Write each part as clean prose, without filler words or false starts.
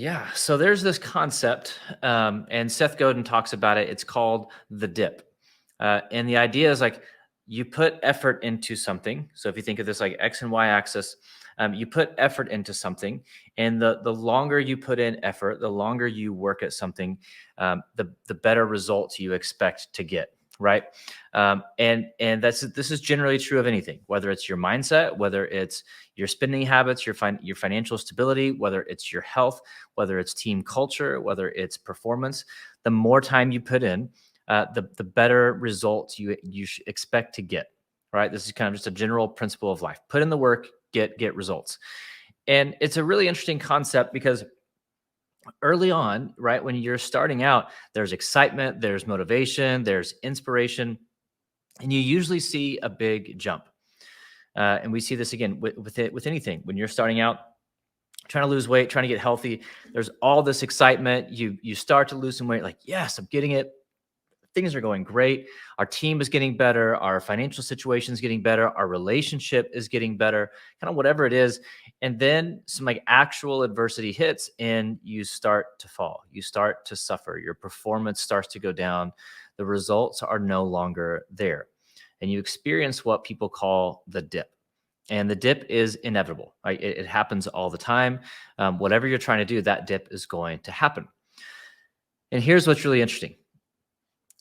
Yeah. So there's this concept, and Seth Godin talks about it. It's called the dip. And the idea is like you put effort into something. So if you think of this like X and Y axis, you put effort into something, and the longer you put in effort, the longer you work at something, the better results you expect to get. Right. And this is generally true of anything, whether it's your mindset, whether it's your spending habits, your financial stability, whether it's your health, whether it's team culture, whether it's performance. The more time you put in, the better results you expect to get. Right. This is kind of just a general principle of life. Put in the work, get results. And it's a really interesting concept because early on, right, when you're starting out, there's excitement, there's motivation, there's inspiration, and you usually see a big jump. And we see this again with anything. When you're starting out, trying to lose weight, trying to get healthy, there's all this excitement. You start to lose some weight, like, yes, I'm getting it. Things are going great. Our team is getting better. Our financial situation is getting better. Our relationship is getting better, kind of whatever it is. And then some like actual adversity hits and you start to fall. You start to suffer. Your performance starts to go down. The results are no longer there. And you experience what people call the dip. And the dip is inevitable, right? It happens all the time. Whatever you're trying to do, that dip is going to happen. And here's what's really interesting.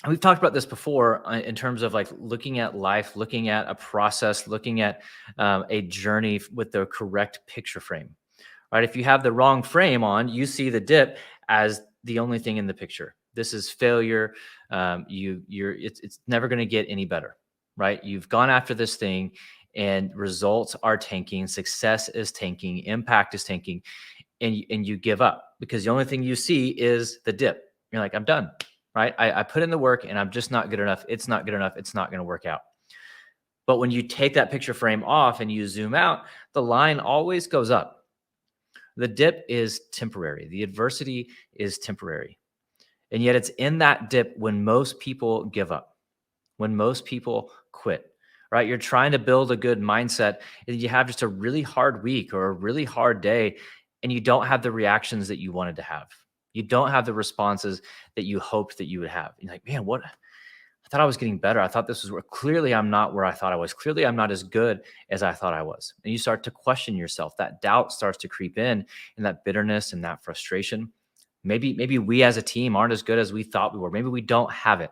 And we've talked about this before in terms of like looking at life, looking at a process, looking at a journey with the correct picture frame, right? If you have the wrong frame on, you see the dip as the only thing in the picture. This is failure. It's never going to get any better, right? You've gone after this thing, and results are tanking, success is tanking, impact is tanking, and you give up because the only thing you see is the dip. You're like, I'm done, right? I put in the work and I'm just not good enough. It's not good enough. It's not going to work out. But when you take that picture frame off and you zoom out, the line always goes up. The dip is temporary. The adversity is temporary. And yet it's in that dip when most people give up, when most people quit, right? You're trying to build a good mindset and you have just a really hard week or a really hard day and you don't have the reactions that you wanted to have. You don't have the responses that you hoped that you would have. You're like, man, what? I thought I was getting better. I thought this was where clearly I'm not where I thought I was. Clearly I'm not as good as I thought I was. And you start to question yourself. That doubt starts to creep in and that bitterness and that frustration. Maybe we as a team aren't as good as we thought we were. Maybe we don't have it.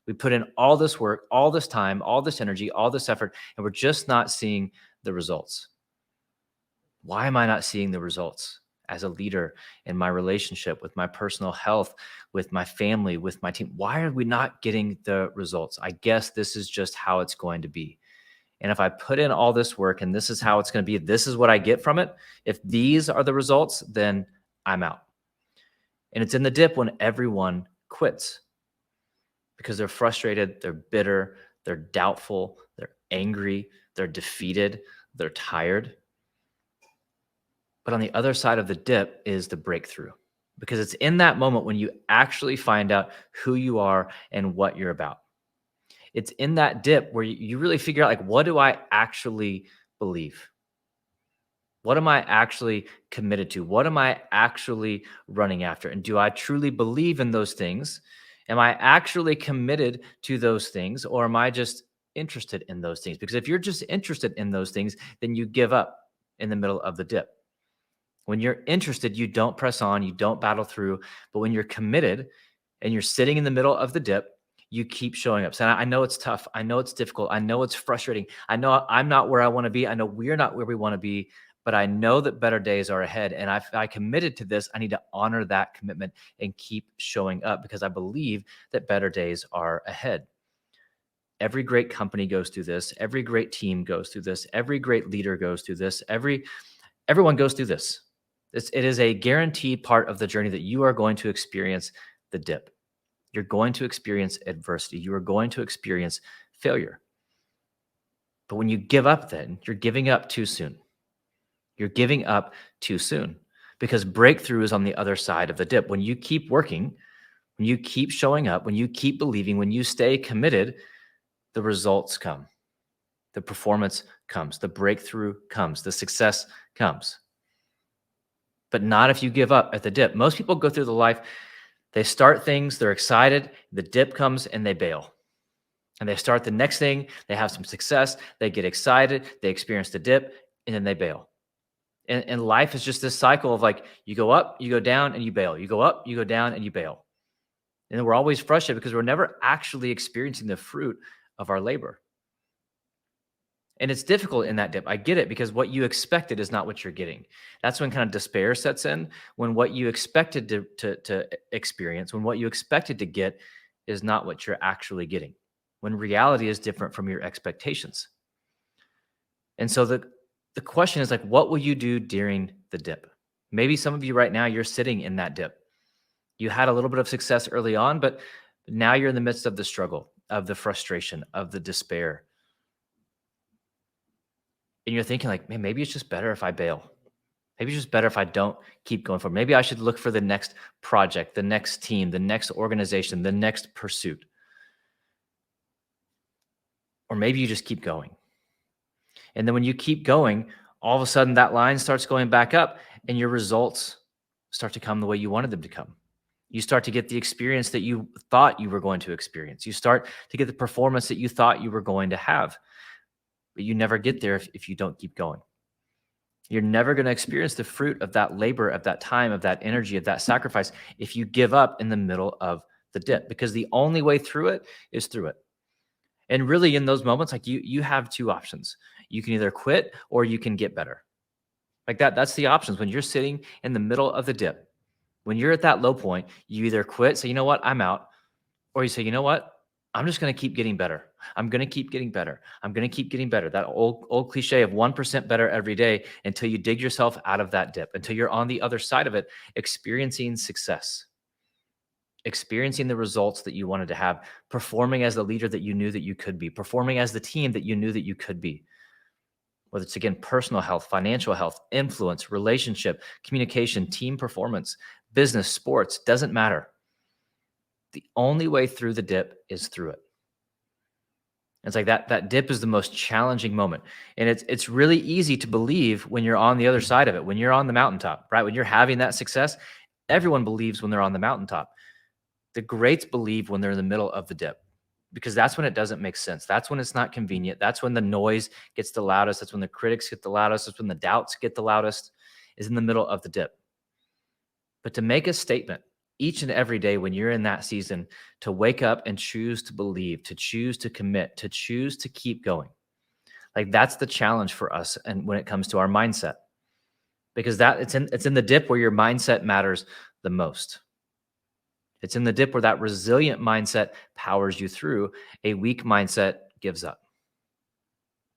We put in all this work, all this time, all this energy, all this effort, and we're just not seeing the results. Why am I not seeing the results as a leader in my relationship, with my personal health, with my family, with my team? Why are we not getting the results? I guess this is just how it's going to be. And if I put in all this work and this is how it's going to be, this is what I get from it. If these are the results, then I'm out. And it's in the dip when everyone quits because they're frustrated, they're bitter, they're doubtful, they're angry, they're defeated, they're tired. But on the other side of the dip is the breakthrough because it's in that moment when you actually find out who you are and what you're about. It's in that dip where you really figure out, like, what do I actually believe? What am I actually committed to? What am I actually running after? And do I truly believe in those things? Am I actually committed to those things? Or am I just interested in those things? Because if you're just interested in those things, then you give up in the middle of the dip. When you're interested, you don't press on, you don't battle through. But when you're committed and you're sitting in the middle of the dip, you keep showing up. So I know it's tough. I know it's difficult. I know it's frustrating. I know I'm not where I want to be. I know we're not where we want to be, but I know that better days are ahead. And I committed to this. I need to honor that commitment and keep showing up because I believe that better days are ahead. Every great company goes through this. Every great team goes through this. Every great leader goes through this. Everyone goes through this. It is a guaranteed part of the journey that you are going to experience the dip. You're going to experience adversity. You are going to experience failure. But when you give up, then you're giving up too soon. You're giving up too soon because breakthrough is on the other side of the dip. When you keep working, when you keep showing up, when you keep believing, when you stay committed, the results come. The performance comes. The breakthrough comes. The success comes. but not if you give up at the dip. Most people go through the life, they start things, they're excited, the dip comes and they bail. And they start the next thing, they have some success, they get excited, they experience the dip, and then they bail. And life is just this cycle of like, you go up, you go down, and you bail. You go up, you go down, and you bail. And then we're always frustrated because we're never actually experiencing the fruit of our labor. And it's difficult in that dip. I get it, because what you expected is not what you're getting. That's when kind of despair sets in, when what you expected to experience, when what you expected to get is not what you're actually getting, when reality is different from your expectations. And so the question is like, what will you do during the dip? Maybe some of you right now, you're sitting in that dip. You had a little bit of success early on, but now you're in the midst of the struggle, of the frustration, of the despair. And you're thinking like, man, maybe it's just better if I bail. Maybe it's just better if I don't keep going forward. Maybe I should look for the next project, the next team, the next organization, the next pursuit. Or maybe you just keep going. And then when you keep going, all of a sudden that line starts going back up and your results start to come the way you wanted them to come. You start to get the experience that you thought you were going to experience. You start to get the performance that you thought you were going to have. But you never get there if you don't keep going. You're never going to experience the fruit of that labor, of that time, of that energy, of that sacrifice if you give up in the middle of the dip, because the only way through it is through it. And really in those moments, like you have two options. You can either quit or you can get better. Like that's the options. When you're sitting in the middle of the dip, when you're at that low point, you either quit, say, you know what, I'm out. Or you say, you know what, I'm just going to keep getting better. I'm going to keep getting better. I'm going to keep getting better. That old cliche of 1% better every day until you dig yourself out of that dip, until you're on the other side of it, experiencing success, experiencing the results that you wanted to have, performing as the leader that you knew that you could be, performing as the team that you knew that you could be. Whether it's, again, personal health, financial health, influence, relationship, communication, team performance, business, sports, doesn't matter. The only way through the dip is through it. It's like that dip is the most challenging moment. And it's really easy to believe when you're on the other side of it, when you're on the mountaintop, right? When you're having that success, everyone believes when they're on the mountaintop. The greats believe when they're in the middle of the dip, because that's when it doesn't make sense. That's when it's not convenient. That's when the noise gets the loudest. That's when the critics get the loudest. That's when the doubts get the loudest, is in the middle of the dip. But to make a statement each and every day when you're in that season, to wake up and choose to believe, to choose to commit, to choose to keep going. Like that's the challenge for us. And when it comes to our mindset, because it's in the dip where your mindset matters the most. It's in the dip where that resilient mindset powers you through. A weak mindset gives up.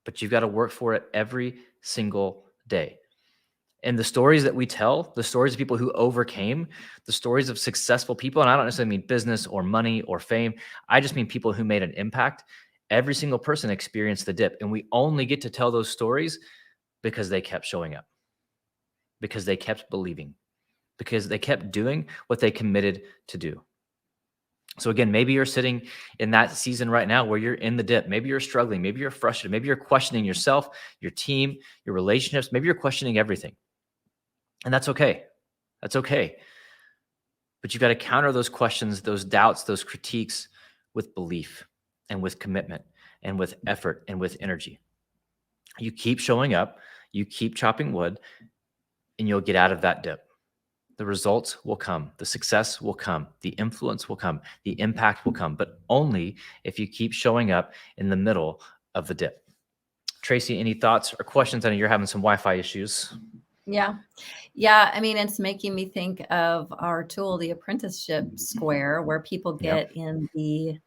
But you've got to work for it every single day. And the stories that we tell, the stories of people who overcame, the stories of successful people, and I don't necessarily mean business or money or fame, I just mean people who made an impact. Every single person experienced the dip, and we only get to tell those stories because they kept showing up, because they kept believing, because they kept doing what they committed to do. So again, maybe you're sitting in that season right now where you're in the dip. Maybe you're struggling. Maybe you're frustrated. Maybe you're questioning yourself, your team, your relationships. Maybe you're questioning everything. And that's okay. That's okay. But you've got to counter those questions, those doubts, those critiques with belief and with commitment and with effort and with energy. You keep showing up, you keep chopping wood, and you'll get out of that dip. The results will come. The success will come. The influence will come. The impact will come, but only if you keep showing up in the middle of the dip. Tracy, any thoughts or questions? I know you're having some Wi-Fi issues. Yeah. I mean, it's making me think of our tool, the apprenticeship square, where people get in the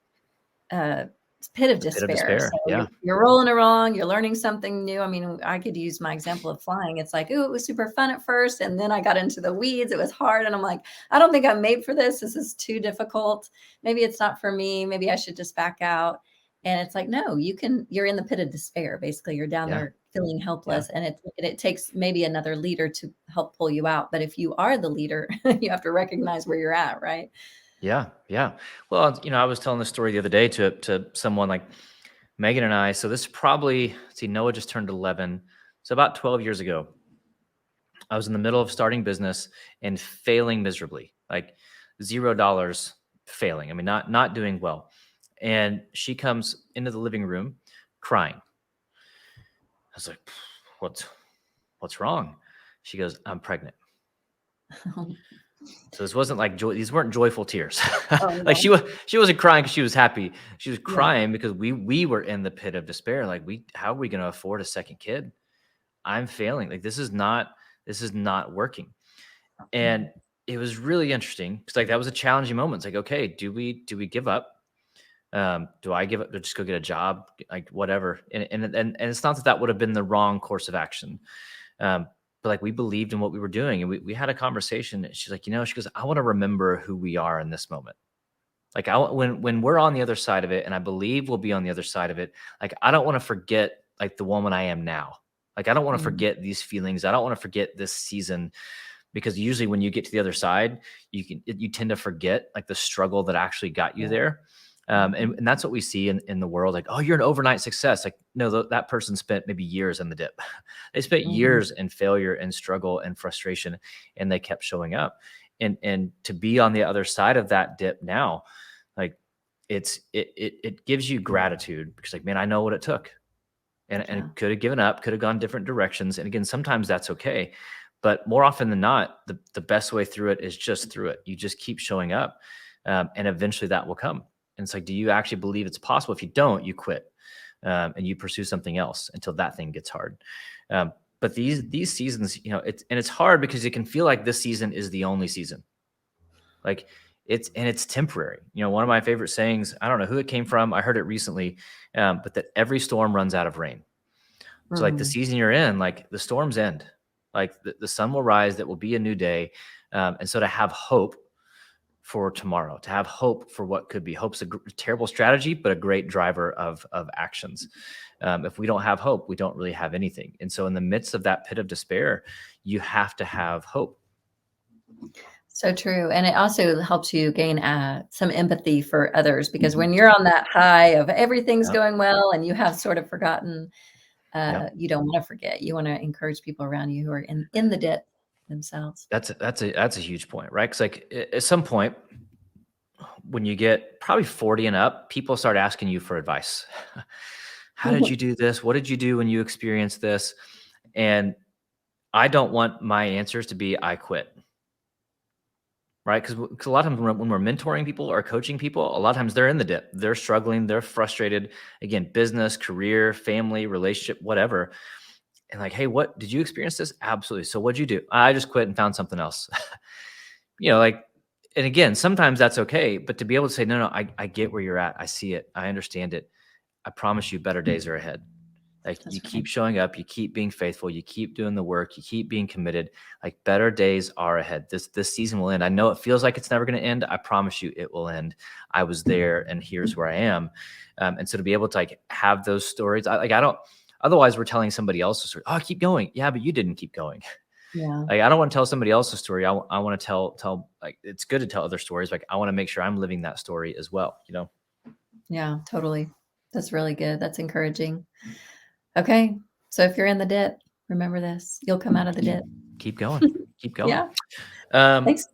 pit of The pit of despair. So despair. Yeah. you're rolling along, you're learning something new. I mean, I could use my example of flying. It's like, ooh, it was super fun at first. And then I got into the weeds. It was hard. And I'm like, I don't think I'm made for this. This is too difficult. Maybe it's not for me. Maybe I should just back out. And it's like, no, you're in the pit of despair. Basically, you're down Yeah. there feeling Yeah. helpless. And it takes maybe another leader to help pull you out. But if you are the leader, you have to recognize where you're at, right? Yeah. Yeah. Well, I was telling this story the other day to someone, like Megan and I. So this is probably, Noah just turned 11. So about 12 years ago, I was in the middle of starting business and failing miserably, like $0 failing. I mean, not doing well. And she comes into the living room crying. I was like, what's what's wrong? She goes, I'm pregnant. So this wasn't like joy. These weren't joyful tears. Oh, Like no. she wasn't crying because she was happy. She was Yeah. crying because we were in the pit of despair. Like how are we going to afford a second kid? I'm failing. Like this is not working. And it was really interesting because like that was a challenging moment. It's like, okay, do we give up? Do I give up to just go get a job, like whatever? And it's not that that would have been the wrong course of action. Um, but like we believed in what we were doing, and we had a conversation. And she's like, she goes, I want to remember who we are in this moment. Like when we're on the other side of it, and I believe we'll be on the other side of it. Like I don't want to forget like the woman I am now. Like I don't want to Mhm. forget these feelings. I don't want to forget this season because usually when you get to the other side, you tend to forget like the struggle that actually got you Yeah. there. And, Mhm. and that's what we see in the world. Like, oh, you're an overnight success. Like, no, that person spent maybe years in the dip. They spent Mhm. years in failure and struggle and frustration, and they kept showing up. And to be on the other side of that dip now, like it gives you gratitude because like, man, I know what it took and Yeah. could have given up, could have gone different directions. And again, sometimes that's okay. But more often than not, the best way through it is just through it. You just keep showing up, and eventually that will come. And it's like, do you actually believe it's possible? If you don't, you quit, and you pursue something else until that thing gets hard. But these seasons, it's hard because it can feel like this season is the only season. Like it's temporary. One of my favorite sayings, I don't know who it came from. I heard it recently, but that every storm runs out of rain. So like the Mhm. season you're in, like the storms end, like the sun will rise, that will be a new day. And so to have hope for tomorrow, to have hope for what could be, hope's a terrible strategy, but a great driver of actions. If we don't have hope, we don't really have anything. And so in the midst of that pit of despair, you have to have hope. So true, and it also helps you gain, some empathy for others because Mhm. when you're on that high of everything's Yep. going well and you have sort of forgotten, Yep. you don't wanna forget. You wanna encourage people around you who are in the dip themselves. That's a huge point, right? Because like at some point, when you get probably 40 and up, people start asking you for advice. How did you do this? What did you do when you experienced this? And I don't want my answers to be I quit, right? Because a lot of times when we're mentoring people or coaching people, a lot of times they're in the dip. They're struggling. They're frustrated. Again, business, career, family, relationship, whatever. And like, hey, what did you experience this? Absolutely. So what'd you do? I just quit and found something else. Like, and again, sometimes that's okay. But to be able to say, no, I get where you're at. I see it. I understand it. I promise you better days are ahead. Like you That's right. keep showing up, you keep being faithful, you keep doing the work, you keep being committed. Like better days are ahead. This season will end. I know it feels like it's never going to end. I promise you it will end. I was there, and here's where I am. And so to be able to like have those stories, I don't. Otherwise, we're telling somebody else's story. Oh, keep going. Yeah, but you didn't keep going. Yeah. Like I don't want to tell somebody else's story. I want to tell like it's good to tell other stories. Like I want to make sure I'm living that story as well. Yeah, totally. That's really good. That's encouraging. Okay. So if you're in the dip, remember this. You'll come out of the Keep dip. keep going. Keep going. Yeah. Um, Thanks.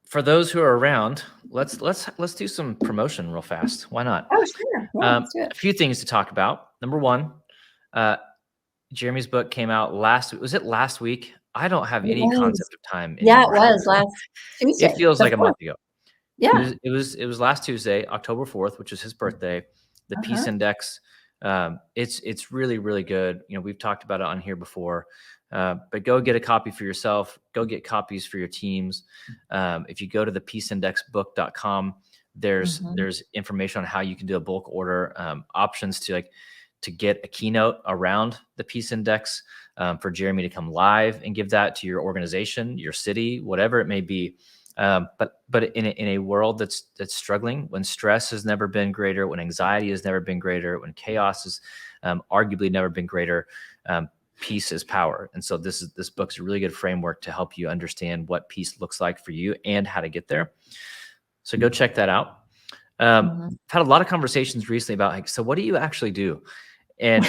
for those who are around, let's do some promotion real fast. Why not? Oh, sure. Yeah, let's do it. A few things to talk about. Number one, uh, Jeremy's book came out last. Was it last week? I don't have It any was. concept of time Yeah, it anymore. was last It Tuesday, feels the like a 4th. month ago. It Yeah. was it was it was last Tuesday, October 4th, which is his birthday. The Peace Uh-huh. Index. It's really really good. We've talked about it on here before, but go get a copy for yourself. Go get copies for your teams. If you go to the peaceindexbook.com, Mhm. there's information on how you can do a bulk order, options to get a keynote around the Peace Index, for Jeremy to come live and give that to your organization, your city, whatever it may be. But in a world that's struggling, when stress has never been greater, when anxiety has never been greater, when chaos has arguably never been greater, peace is power. And so this book's a really good framework to help you understand what peace looks like for you and how to get there. So go check that out. Mhm. I've had a lot of conversations recently about like, so what do you actually do? And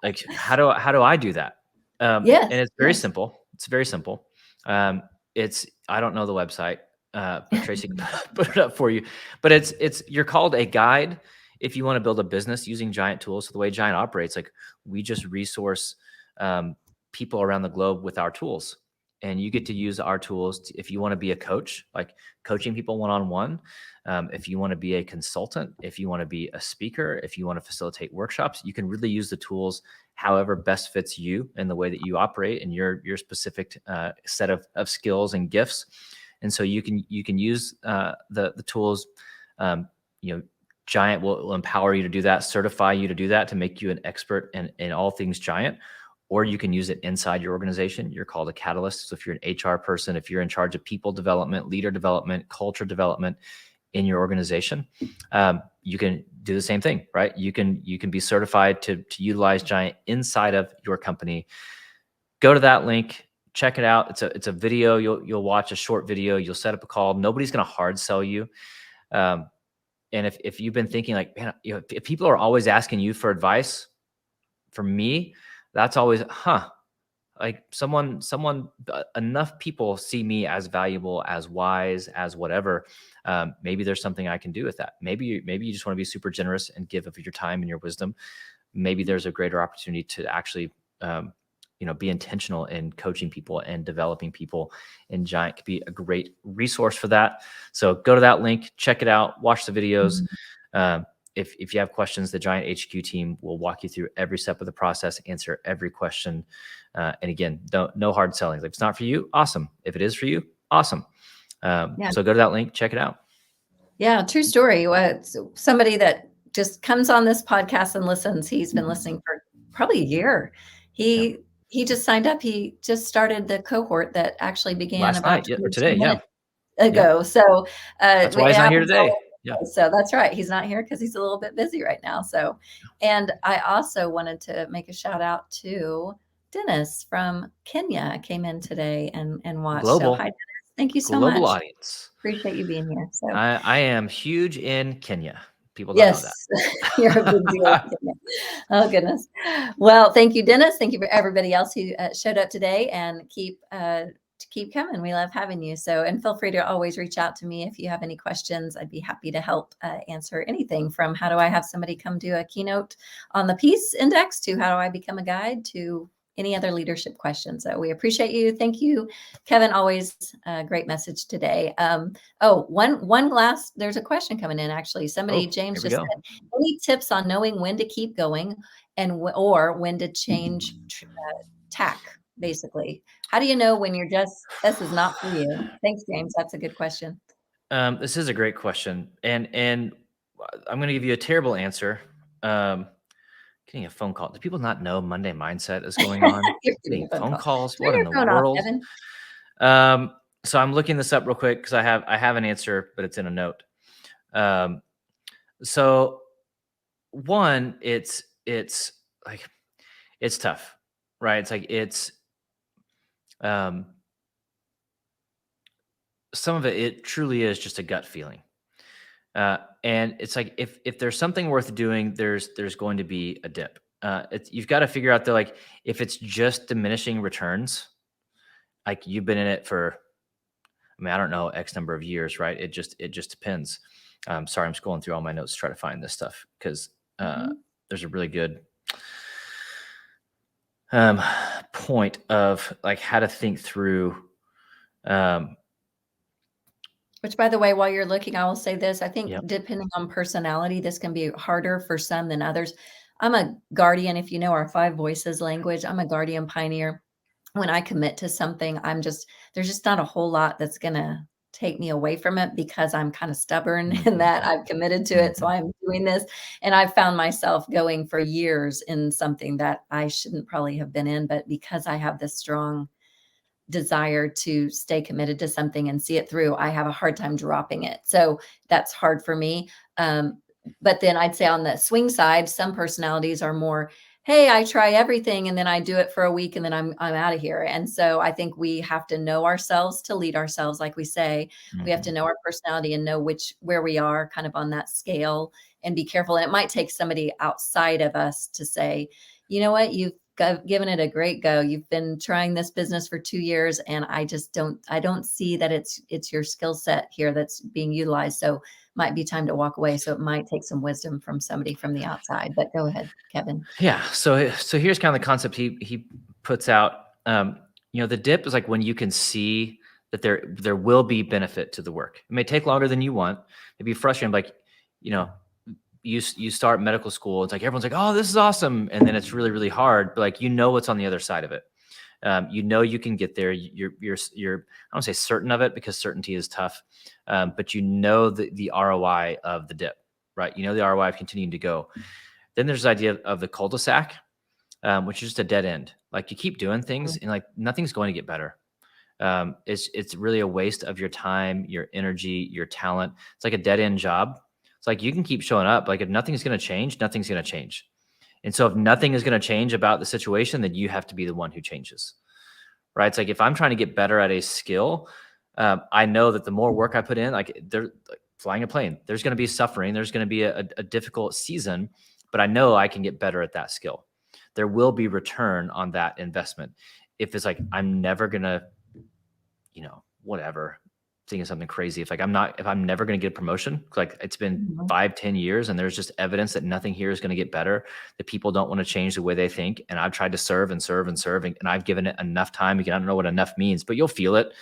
like how do I do that? Yes, And it's very yes. simple. It's very simple. Um, it's I don't know the website, but Tracy can put it up for you. But you're called a guide if you want to build a business using Giant tools. So the way Giant operates, like we just resource um, people around the globe with our tools, and you get to use our tools if you want to be a coach, like coaching people one-on-one. If you want to be a consultant, if you want to be a speaker, if you want to facilitate workshops, you can really use the tools however best fits you and the way that you operate and your specific set of skills and gifts. And so you can use the tools. You know, Giant will empower you to do that, certify you to do that, to make you an expert in all things Giant. Or you can use it inside your organization. You're called a catalyst. So if you're an HR person, if you're in charge of people development, leader development, culture development in your organization, you can do the same thing, right? You can be certified to utilize Giant inside of your company. Go to that link, check it out. It's a video. You'll watch a short video. You'll set up a call. Nobody's going to hard sell you. And if you've been thinking like, man, if people are always asking you for advice, for me, that's always, like someone enough people see me as valuable, as wise, as whatever. Maybe there's something I can do with that. Maybe you just want to be super generous and give of your time and your wisdom. Maybe there's a greater opportunity to actually be intentional in coaching people and developing people, and Giant could be a great resource for that. So go to that link, check it out, watch the videos. If you have questions, the Giant HQ team will walk you through every step of the process, answer every question. And again, no hard selling. If it's not for you, awesome. If it is for you, awesome. So go to that link, check it out. Yeah, true story. Somebody that just comes on this podcast and listens. He's been listening for probably a year. He just signed up. He just started the cohort that actually began last about night or today. Ago. Yeah. So that's why he's not here today. Yeah. So that's right. He's not here because he's a little bit busy right now. So, and I also wanted to make a shout out to Dennis from Kenya, came in today and watched. Global. So hi, Dennis. Thank you so much. Global audience. Appreciate you being here. So I am huge in Kenya. People don't know that. You're a big deal. Oh goodness. Well, thank you, Dennis. Thank you for everybody else who showed up today, and keep coming. We love having you. So, and feel free to always reach out to me if you have any questions. I'd be happy to help answer anything from how do I have somebody come do a keynote on the Peace Index to how do I become a guide to any other leadership questions. So we appreciate you. Thank you, Kevin. Always a great message today. One last, there's a question coming in actually. James just said, any tips on knowing when to keep going or when to change tack, basically? How do you know when this is not for you? Thanks, James. That's a good question. This is a great question. And I'm going to give you a terrible answer. Getting a phone call. Do people not know Monday Mindset is going on? Getting phone calls. What in the world? So I'm looking this up real quick because I have an answer, but it's in a note. So one, it's like, it's tough, right? It's like, some of it truly is just a gut feeling. And it's like, if there's something worth doing, there's going to be a dip. You've got to figure out that, like, if it's just diminishing returns, like you've been in it for, I don't know, X number of years, right? It just depends. Sorry, I'm scrolling through all my notes to try to find this stuff because there's a really good point of like how to think through. Which, by the way, while you're looking, I will say this. I think depending on personality, this can be harder for some than others. I'm a guardian. If you know our 5 voices language, I'm a guardian pioneer. When I commit to something, there's just not a whole lot that's going to take me away from it because I'm kind of stubborn in that I've committed to it. So I'm doing this. And I've found myself going for years in something that I shouldn't probably have been in, but because I have this strong desire to stay committed to something and see it through, I have a hard time dropping it. So that's hard for me. But then I'd say on the swing side, some personalities are more, hey, I try everything and then I do it for a week and then I'm out of here. And so I think we have to know ourselves to lead ourselves. Like we say, we have to know our personality and know where we are kind of on that scale and be careful. And it might take somebody outside of us to say, you know what, given it a great go. You've been trying this business for 2 years, and I don't see that it's your skill set here that's being utilized, so might be time to walk away, so it might take some wisdom from somebody from the outside, but go ahead, Kevin. Yeah. So here's kind of the concept he puts out. The dip is like when you can see that there will be benefit to the work. It may take longer than you want. It'd be frustrating. Like, you know, you start medical school. It's like everyone's like, oh, this is awesome, and then it's really really hard. But like what's on the other side of it. You can get there. You're I don't say certain of it because certainty is tough, but you know the ROI of the dip, right? You know the ROI of continuing to go. Then there's the idea of the cul-de-sac, which is just a dead end. Like you keep doing things and like nothing's going to get better. It's really a waste of your time, your energy, your talent. It's like a dead end job. It's like you can keep showing up. Like if nothing's going to change, nothing's going to change. And so if nothing is going to change about the situation, then you have to be the one who changes, right? It's like if I'm trying to get better at a skill, I know that the more work I put in, like flying a plane, there's going to be suffering. There's going to be a difficult season, but I know I can get better at that skill. There will be return on that investment. If it's like, I'm never going to, whatever, thinking something crazy. If I'm never going to get a promotion, like it's been Mhm. 5, 10 years and there's just evidence that nothing here is going to get better, that people don't want to change the way they think. And I've tried to serve and serve and serve, and I've given it enough time. Again, I don't know what enough means, but you'll feel it.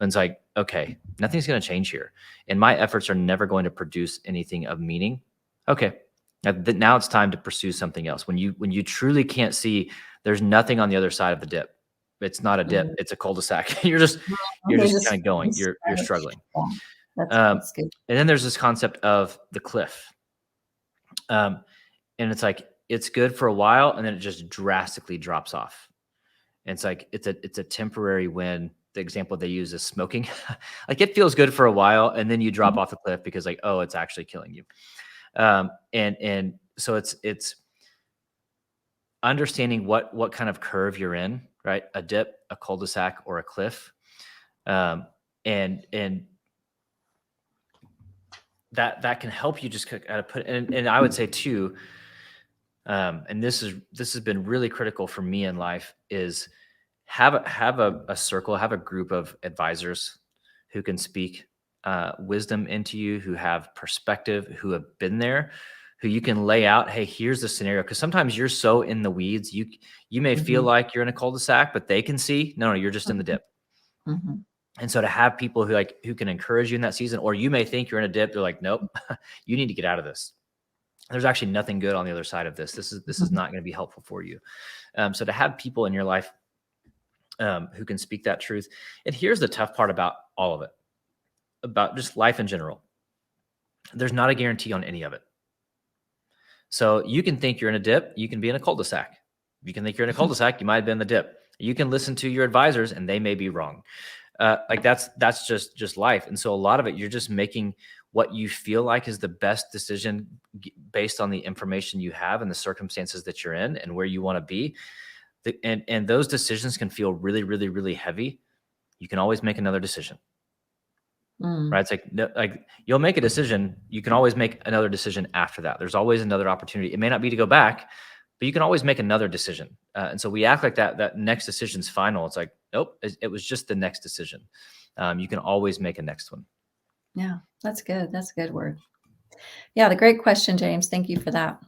And it's like, okay, nothing's going to change here. And my efforts are never going to produce anything of meaning. Okay. Now it's time to pursue something else. When you truly can't see, there's nothing on the other side of the dip. It's not a dip. Mhm. It's a cul-de-sac. You're You're just just kind of going, just you're struggling. yeah, Um, that's good. and then there's this concept of the cliff. Um, and it's like, it's good for a while and then it just drastically drops off. And it's like, it's a temporary win. The example they use is smoking. Like it feels good for a while and then you drop Mhm, off the cliff because like, oh, it's actually killing you. And so it's understanding what kind of curve you're in, right? A dip, a cul-de-sac, or a cliff. And that can help you just kind of put, and I would say too, and this has been really critical for me in life, is have a circle, have a group of advisors who can speak wisdom into you, who have perspective, who have been there, who you can lay out, hey, here's the scenario. Because sometimes you're so in the weeds, you may feel mhm, like you're in a cul-de-sac, but they can see, no, you're just in the mhm, dip. mhm, And so to have people who can encourage you in that season, or you may think you're in a dip, they're like, nope, you need to get out of this. There's actually nothing good on the other side of this. This is mhm, not going to be helpful for you. So to have people in your life who can speak that truth. And here's the tough part about all of it, about just life in general. There's not a guarantee on any of it. So you can think you're in a dip, you can be in a cul-de-sac. You can think you're in a cul-de-sac, you might have been in the dip. You can listen to your advisors and they may be wrong. Like that's just life. And so a lot of it, you're just making what you feel like is the best decision based on the information you have and the circumstances that you're in and where you want to be. And those decisions can feel really, really, really heavy. You can always make another decision, right? mm, It's like, no, like you'll make a decision. You can always make another decision after that. There's always another opportunity. It may not be to go back, but you can always make another decision. And so we act like that next decision's final. It's like, nope, it was just the next decision. You can always make a next one. yeah, that's good, that's a good word. Yeah, the great question, James, thank you for that.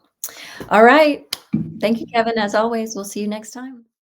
All right, thank you, Kevin, as always, we'll see you next time.